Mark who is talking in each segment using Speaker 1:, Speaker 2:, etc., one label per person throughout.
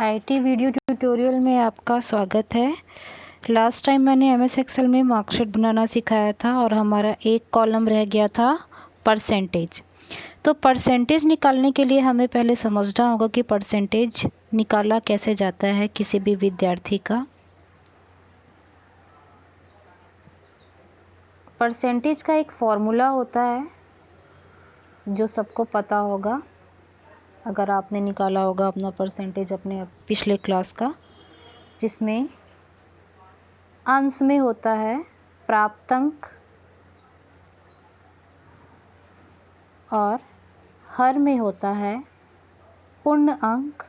Speaker 1: IT video tutorial में आपका स्वागत है। लास्ट टाइम मैंने एमएस एक्सेल में मार्कशीट बनाना सिखाया था और हमारा एक कॉलम रह गया था परसेंटेज। तो परसेंटेज निकालने के लिए हमें पहले समझना होगा कि परसेंटेज निकाला कैसे जाता है किसी भी विद्यार्थी का। परसेंटेज का एक फॉर्मूला होता है जो सबको पता होगा, अगर आपने निकाला होगा अपना परसेंटेज अपने पिछले क्लास का, जिसमें अंश में होता है प्राप्तांक और हर में होता है पूर्ण अंक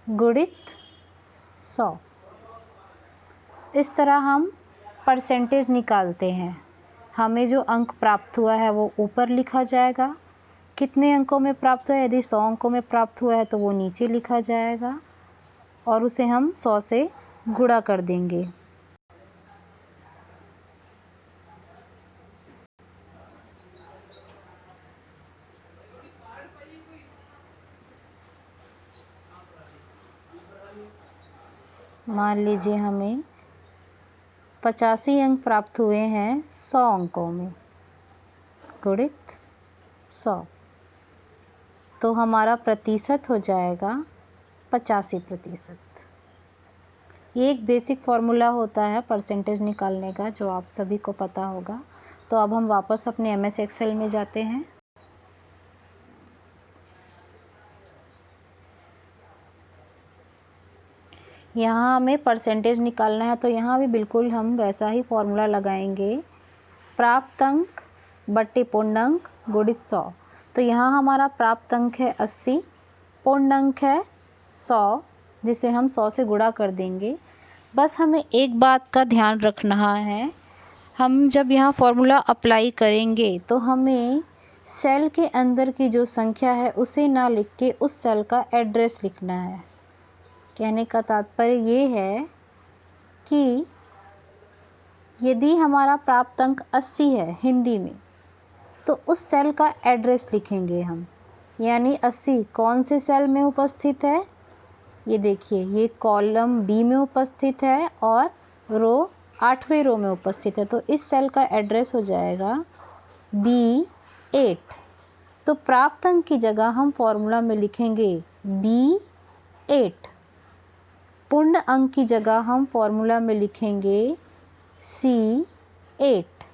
Speaker 1: गुणित 100। इस तरह हम परसेंटेज निकालते हैं। हमें जो अंक प्राप्त हुआ है वो ऊपर लिखा जाएगा, कितने अंकों में प्राप्त हुआ है, यदि 100 अंकों में प्राप्त हुआ है तो वो नीचे लिखा जाएगा और उसे हम 100 से गुणा कर देंगे। मान लीजिए हमें 85 अंक प्राप्त हुए हैं 100 अंकों में, गुणित 100, तो हमारा प्रतिशत हो जाएगा 85%। ये एक बेसिक फॉर्मूला होता है परसेंटेज निकालने का जो आप सभी को पता होगा। तो अब हम वापस अपने एमएस एक्सेल में जाते हैं। यहाँ हमें परसेंटेज निकालना है, तो यहाँ भी बिल्कुल हम वैसा ही फॉर्मूला लगाएंगे, प्राप्त अंक बट्टे पूर्ण अंक गुणित 100। तो यहाँ हमारा प्राप्त अंक है 80, पूर्ण अंक है 100, जिसे हम 100 से गुणा कर देंगे। बस हमें एक बात का ध्यान रखना है, हम जब यहाँ फॉर्मूला अप्लाई करेंगे तो हमें सेल के अंदर की जो संख्या है उसे ना लिख के उस सेल का एड्रेस लिखना है। कहने का तात्पर्य ये है कि यदि हमारा प्राप्त अंक 80 है हिंदी में, तो उस सेल का एड्रेस लिखेंगे हम, यानी 80 कौन से सेल में उपस्थित है, ये देखिए ये कॉलम बी में उपस्थित है और रो 8वें रो में उपस्थित है, तो इस सेल का एड्रेस हो जाएगा B8। तो प्राप्त अंक की जगह हम फॉर्मूला में लिखेंगे B8, पूर्ण अंक की जगह हम फॉर्मूला में लिखेंगे C8।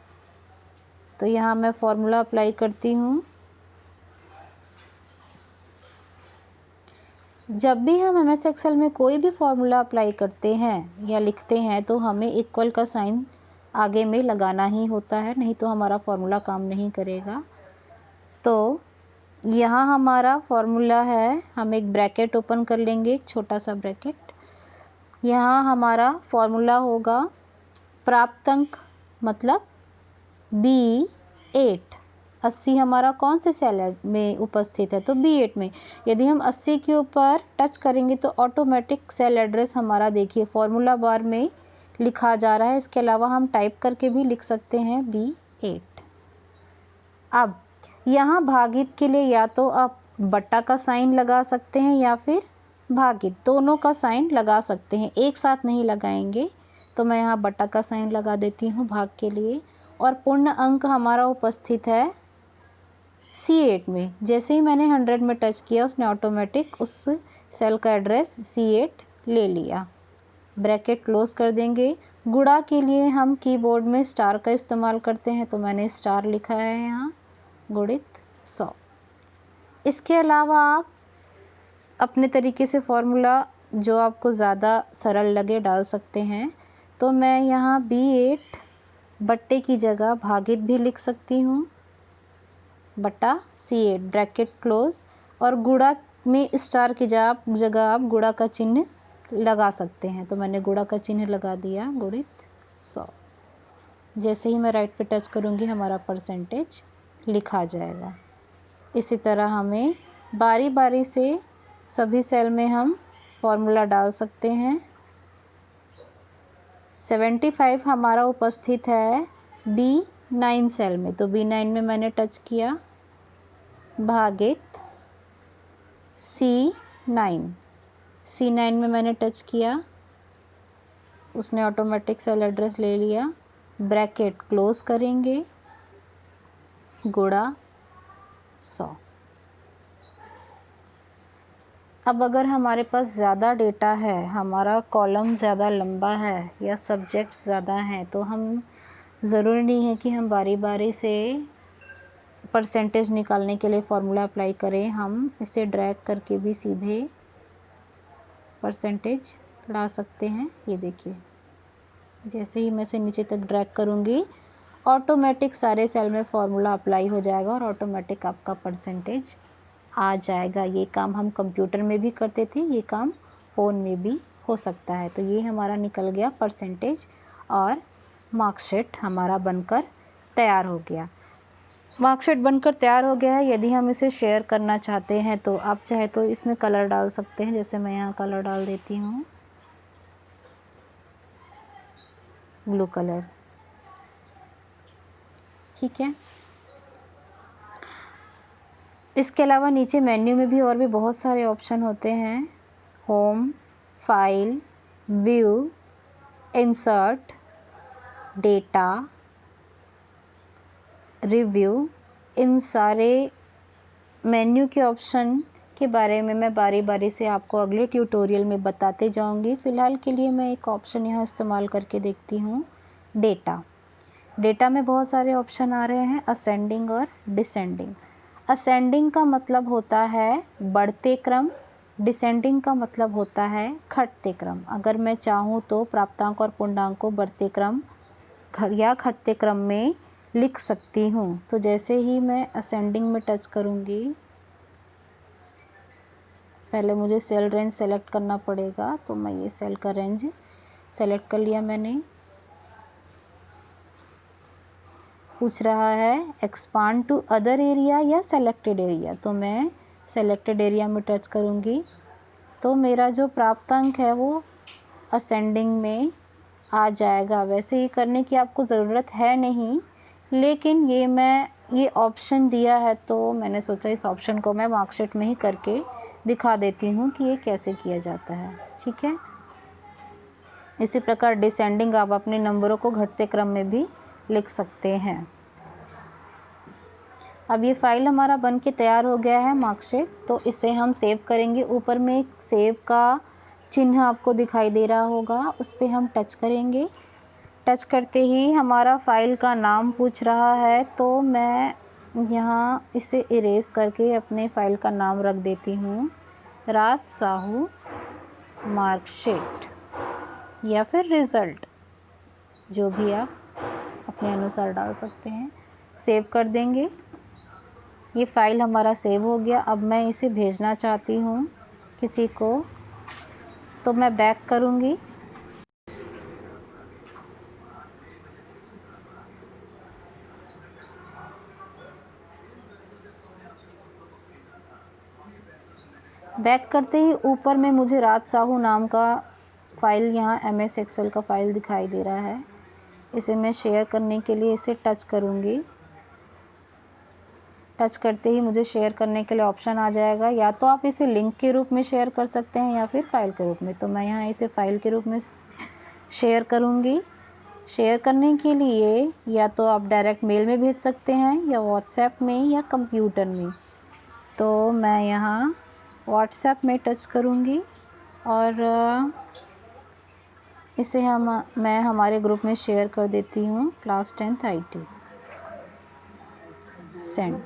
Speaker 1: तो यहाँ मैं फॉर्मूला अप्लाई करती हूँ। जब भी हम एमएस एक्सेल में कोई भी फॉर्मूला अप्लाई करते हैं या लिखते हैं तो हमें इक्वल का साइन आगे में लगाना ही होता है, नहीं तो हमारा फॉर्मूला काम नहीं करेगा। तो यहाँ हमारा फॉर्मूला है, हम एक ब्रैकेट ओपन कर लेंगे, एक छोटा सा ब्रैकेट। यहाँ हमारा फॉर्मूला होगा प्राप्त अंक मतलब B8। 80 हमारा कौन से सेल में उपस्थित है, तो B8 में। यदि हम 80 के ऊपर टच करेंगे तो ऑटोमेटिक सेल एड्रेस हमारा देखिए फॉर्मूला बार में लिखा जा रहा है। इसके अलावा हम टाइप करके भी लिख सकते हैं B8। अब यहाँ भागित के लिए या तो आप बट्टा का साइन लगा सकते हैं या फिर भागित, दोनों का साइन लगा सकते हैं, एक साथ नहीं लगाएंगे। तो मैं यहाँ बट्टा का साइन लगा देती हूँ भाग के लिए। और पूर्ण अंक हमारा उपस्थित है C8 में। जैसे ही मैंने 100 में टच किया उसने ऑटोमेटिक उस सेल का एड्रेस C8 ले लिया। ब्रैकेट क्लोज कर देंगे। गुणा के लिए हम कीबोर्ड में स्टार का इस्तेमाल करते हैं, तो मैंने स्टार लिखा है यहाँ, गुणित 100। इसके अलावा आप अपने तरीके से फॉर्मूला जो आपको ज़्यादा सरल लगे डाल सकते हैं। तो मैं यहाँ B8 बट्टे की जगह भागित भी लिख सकती हूँ, बट्टा C8 ब्रैकेट क्लोज, और गुणा में स्टार की जगह आप गुणा का चिन्ह लगा सकते हैं। तो मैंने गुणा का चिन्ह लगा दिया, गुणित 100। जैसे ही मैं राइट पे टच करूँगी हमारा परसेंटेज लिखा जाएगा। इसी तरह हमें बारी बारी से सभी सेल में हम फॉर्मूला डाल सकते हैं। 75 हमारा उपस्थित है B9 सेल में, तो B9 में मैंने टच किया, भागित C9 में मैंने टच किया, उसने ऑटोमेटिक सेल एड्रेस ले लिया। ब्रैकेट क्लोज करेंगे, गुणा 100। अब अगर हमारे पास ज़्यादा डेटा है, हमारा कॉलम ज़्यादा लंबा है या सब्जेक्ट ज़्यादा हैं, तो हम ज़रूरी नहीं है कि हम बारी बारी से परसेंटेज निकालने के लिए फॉर्मूला अप्लाई करें। हम इसे ड्रैग करके भी सीधे परसेंटेज ला सकते हैं। ये देखिए, जैसे ही मैं इसे नीचे तक ड्रैग करूँगी, ऑटोमेटिक सारे सेल में फॉर्मूला अप्लाई हो जाएगा और ऑटोमेटिक आपका परसेंटेज आ जाएगा। ये काम हम कंप्यूटर में भी करते थे, ये काम फ़ोन में भी हो सकता है। तो ये हमारा निकल गया परसेंटेज और मार्कशीट हमारा बनकर तैयार हो गया। मार्कशीट बनकर तैयार हो गया है। यदि हम इसे शेयर करना चाहते हैं तो आप चाहे तो इसमें कलर डाल सकते हैं, जैसे मैं यहाँ कलर डाल देती हूँ, ब्लू कलर। ठीक है। इसके अलावा नीचे मेन्यू में भी और भी बहुत सारे ऑप्शन होते हैं। Home, file, view, insert, data, review. इन सारे मेन्यू के ऑप्शन के बारे में मैं बारी बारी से आपको अगले ट्यूटोरियल में बताते जाऊंगी। फ़िलहाल के लिए मैं एक ऑप्शन यहाँ इस्तेमाल करके देखती हूँ, डेटा। डेटा में बहुत सारे ऑप्शन आ रहे हैं, असेंडिंग और डिसेंडिंग। असेंडिंग का मतलब होता है बढ़ते क्रम, डिसेंडिंग का मतलब होता है घटते क्रम। अगर मैं चाहूँ तो प्राप्तांक और पूर्णांक को बढ़ते क्रम या घटते क्रम में लिख सकती हूँ। तो जैसे ही मैं असेंडिंग में टच करूँगी, पहले मुझे सेल रेंज सेलेक्ट करना पड़ेगा, तो मैं ये सेल का रेंज सेलेक्ट कर लिया मैंने। पूछ रहा है एक्सपांड टू अदर एरिया या सेलेक्टेड एरिया, तो मैं सेलेक्टेड एरिया में टच करूँगी। तो मेरा जो प्राप्तांक है वो असेंडिंग में आ जाएगा। वैसे ये करने की आपको ज़रूरत है नहीं, लेकिन ये ऑप्शन दिया है तो मैंने सोचा इस ऑप्शन को मैं मार्कशीट में ही करके दिखा देती हूँ कि ये कैसे किया जाता है। ठीक है। इसी प्रकार डिसेंडिंग, आप अपने नंबरों को घटते क्रम में भी लिख सकते हैं। अब ये फाइल हमारा बन के तैयार हो गया है मार्कशीट, तो इसे हम सेव करेंगे। ऊपर में एक सेव का चिन्ह आपको दिखाई दे रहा होगा, उस पर हम टच करेंगे। टच करते ही हमारा फाइल का नाम पूछ रहा है, तो मैं यहाँ इसे इरेज करके अपने फाइल का नाम रख देती हूँ, राज साहू मार्कशीट या फिर रिज़ल्ट, जो भी आप अपने अनुसार डाल सकते हैं। सेव कर देंगे। ये फाइल हमारा सेव हो गया। अब मैं इसे भेजना चाहती हूँ किसी को, तो मैं बैक करूँगी। बैक करते ही ऊपर में मुझे राज साहू नाम का फाइल, यहाँ MS एक्सेल का फाइल दिखाई दे रहा है। इसे मैं शेयर करने के लिए इसे टच करूँगी। टच करते ही मुझे शेयर करने के लिए ऑप्शन आ जाएगा। या तो आप इसे लिंक के रूप में शेयर कर सकते हैं या फिर फाइल के रूप में। तो मैं यहाँ इसे फाइल के रूप में शेयर करूँगी। शेयर करने के लिए या तो आप डायरेक्ट मेल में भेज सकते हैं या व्हाट्सएप में या कंप्यूटर में। तो मैं यहाँ व्हाट्सएप में टच करूँगी और इसे मैं हमारे ग्रुप में शेयर कर देती हूँ, क्लास 10th IT। सेंड।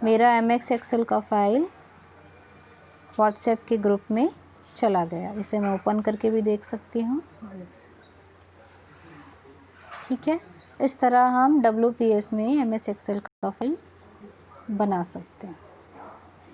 Speaker 1: मेरा MS एक्सेल का फाइल व्हाट्सएप के ग्रुप में चला गया। इसे मैं ओपन करके भी देख सकती हूँ। ठीक है। इस तरह हम WPS में MS एक्सेल का फाइल बना सकते हैं।